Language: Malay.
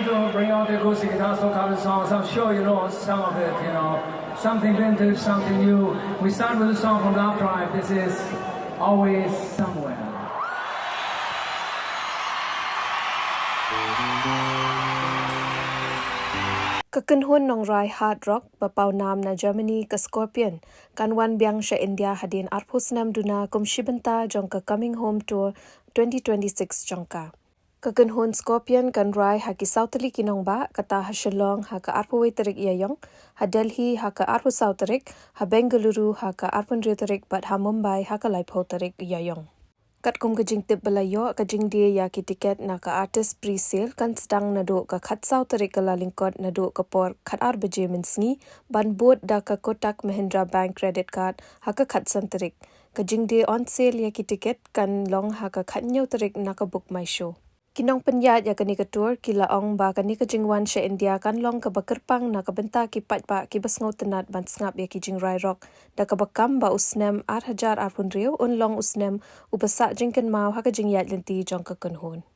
going to bring out the acoustic guitar solo cover songs. I'm sure you know some of it, you know. Something vintage, something new. We start with a song from Love Drive. This is Always Somewhere. Kynhun Rwai hard rock bapau nam na Germany ke Scorpion kan wan Biang sha India hadin arphusnam duna kum shibenta jong ka coming home tour 2026 jongka. Kynhun Scorpion kan Rwai ha ki Tylli ki Nongbah kata ha Shillong ha ka arpawai tarik Yayong ha Delhi ha ka arpu Tarik ha Bengaluru ha ka arpun tarik bat ha Mumbai ha ka Laipho tarik Yayong. Kat kum kajing tip balayo kajing dia ya ki tiket na ka artist pre-sale kan sedang nado ka khatsau tarik ka lalingkot nado ka por khat ar baje minsngi ban bot da ka Kotak Mahindra Bank credit card ha ka khatsan tarik kajing dia on sale ya ki tiket kan long ha ka khatnyau tarik na ka book my show kinong penyat ya kani ka tour kila ong ba kani ka jingwan sha India kan long ka bakerpang na ka benta ki pat ba ki basngau tenat ban sngap ya ki jing rai rock da ka bakam ba usnem 8000 arpun riu un long usnem upasa jingkan mau ha ka jing yat lenti jong ka Kynhun.